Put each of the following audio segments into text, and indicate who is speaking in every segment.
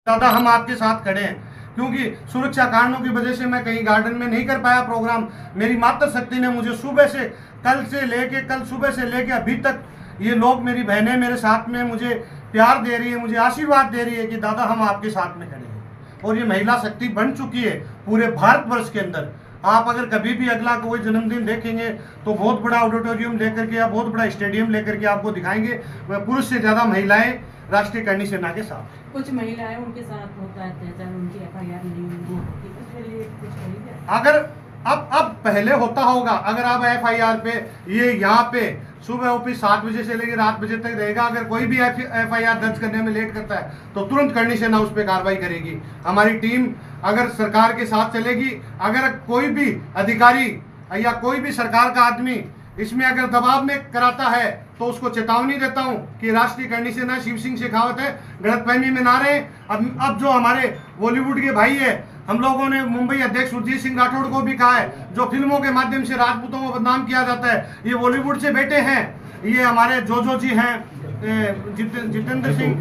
Speaker 1: दादा हम आपके साथ खड़े हैं, क्योंकि सुरक्षा कारणों की वजह से मैं कहीं गार्डन में नहीं कर पाया प्रोग्राम। मेरी मातृशक्ति ने मुझे सुबह से कल सुबह से लेके अभी तक ये लोग, मेरी बहनें मेरे साथ में मुझे प्यार दे रही है, मुझे आशीर्वाद दे रही है कि दादा हम आपके साथ में खड़े हैं। और ये महिला शक्ति बन चुकी है पूरे भारतवर्ष के अंदर। आप अगर कभी भी अगला कोई जन्मदिन देखेंगे तो बहुत बड़ा ऑडिटोरियम लेकर के या बहुत बड़ा स्टेडियम लेकर के आपको दिखाएंगे, पुरुष से ज़्यादा महिलाएं राष्ट्रीय करणी सेना के साथ।
Speaker 2: कुछ महिलाएं उनके साथ होता है अत्याचार, उनकी FIR नहीं होती, उसके लिए कुछ करेंगे?
Speaker 1: अगर अब पहले होता होगा, अगर आप FIR पे ये यहाँ पे सुबह ऑफिस 7 बजे से लेकर रात बजे तक रहेगा, अगर कोई भी FIR दर्ज करने में लेट करता है तो तुरंत करणी सेना उस पर कार्रवाई करेगी। हमारी टीम अगर सरकार के साथ चलेगी, अगर कोई भी अधिकारी या कोई भी सरकार का आदमी इसमें अगर दबाव में कराता है तो उसको चेतावनी देता हूं कि राष्ट्रीय करणी सेना शिव सिंह शेखावत है, गलतफहमी में ना रहे। अब जो हमारे बॉलीवुड के भाई है, हम लोगों ने मुंबई अध्यक्ष सुरजीत सिंह राठौड़ को भी कहा है, जो फिल्मों के माध्यम से राजपूतों को बदनाम किया जाता है, ये बॉलीवुड से बेटे हैं। ये हमारे जो जी हैं, जितेंद्र सिंह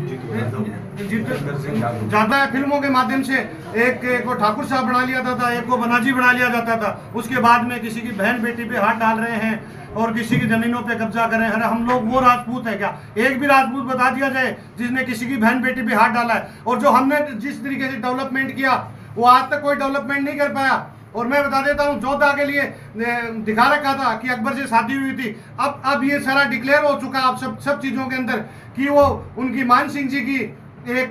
Speaker 1: ज्यादा फिल्मों के माध्यम से एक को ठाकुर साहब बना लिया जाता था, एक को बनाजी बना लिया जाता था। उसके बाद में किसी की बहन बेटी पे हाथ डाल रहे हैं और किसी की जमीनों पे कब्जा कर रहे हैं। अरे हम लोग वो राजपूत है क्या? एक भी राजपूत बता दिया जाए जिसने किसी की बहन बेटी पे हाथ डाला है। और जो हमने जिस तरीके से डेवलपमेंट किया वो आज तक कोई डेवलपमेंट नहीं कर पाया। और मैं बता देता हूँ, जोधा के लिए दिखा रखा था कि अकबर से शादी हुई थी। अब ये सारा डिक्लेयर हो चुका अब सब चीज़ों के अंदर कि वो उनकी मान सिंह जी की एक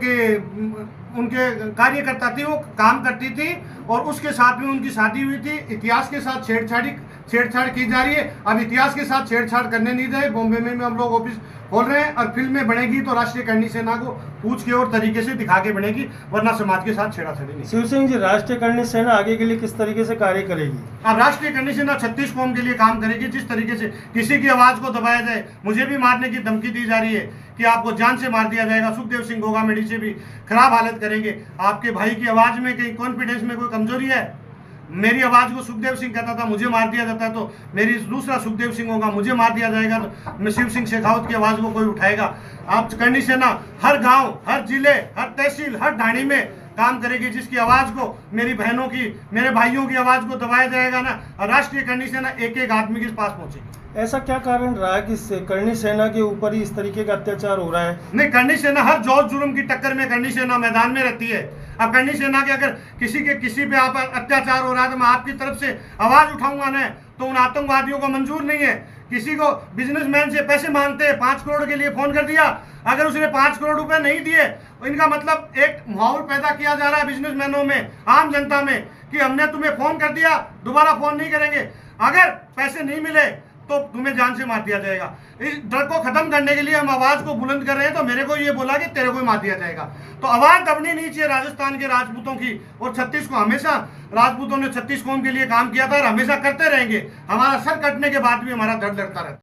Speaker 1: उनके कार्यकर्ता थी, वो काम करती थी और उसके साथ में उनकी शादी हुई थी। इतिहास के साथ छेड़छाड़ की जा रही है। अब इतिहास के साथ छेड़छाड़ करने नहीं दे। बॉम्बे में हम लोग ऑफिस खोल रहे हैं और फिल्में बनेगी तो राष्ट्रीय करणी सेना को पूछ के और तरीके से दिखा के बनेगी, वरना समाज के साथ छेड़ाछेड़ी नहीं।
Speaker 3: शिव सिंह जी, राष्ट्रीय करणी सेना आगे के लिए किस तरीके से कार्य करेगी?
Speaker 1: अब राष्ट्रीय करणी सेना 36 कौम के लिए काम करेगी। जिस तरीके से किसी की आवाज को दबाया जाए, मुझे भी मारने की धमकी दी जा रही है कि आपको जान से मार दिया जाएगा। सुखदेव सिंह गोगामेडी से भी खराब हालत करेंगे। आपके भाई की आवाज में कहीं कॉन्फिडेंस में कोई कमजोरी है? मेरी आवाज को सुखदेव सिंह कहता था, मुझे मार दिया जाता है, तो मेरी दूसरा सुखदेव सिंह होगा, मुझे मार दिया जाएगा तो मैं शिव सिंह शेखावत की आवाज को कोई उठाएगा? आप करणी सेना हर गांव, हर जिले, हर तहसील, हर ढाणी में काम करेगी। जिसकी आवाज को, मेरी बहनों की, मेरे भाइयों की आवाज को दबाया जाएगा ना, राष्ट्रीय करणी सेना एक एक आदमी के पास पहुंचेगी।
Speaker 3: ऐसा क्या कारण रहा कि करणी सेना के ऊपर ही इस तरीके का अत्याचार हो रहा है?
Speaker 1: नहीं, करणी सेना हर जोर जुर्म की टक्कर में करणी सेना मैदान में रहती है। अब करणी सेना के अगर किसी पे आप अत्याचार हो रहा है तो मैं आपकी तरफ से आवाज उठाऊंगा ना, तो उन आतंकवादियों को मंजूर नहीं है। किसी को बिजनेसमैन से पैसे मांगते हैं, 5 करोड़ के लिए फोन कर दिया, अगर उसने 5 करोड़ रुपए नहीं दिए, इनका मतलब एक माहौल पैदा किया जा रहा है बिजनेसमैनों में, आम जनता में, कि हमने तुम्हें फोन कर दिया, दोबारा फोन नहीं करेंगे, अगर पैसे नहीं मिले तो तुम्हें जान से मार दिया जाएगा। इस डर को खत्म करने के लिए हम आवाज को बुलंद कर रहे हैं। तो मेरे को ये बोला कि तेरे को मार दिया जाएगा, तो आवाज दबनी नहीं चाहिए राजस्थान के राजपूतों की। और 36 को हमेशा राजपूतों ने 36 कौम के लिए काम किया था और हमेशा करते रहेंगे। हमारा सर कटने के बाद भी हमारा दर्द लड़ता रहता है।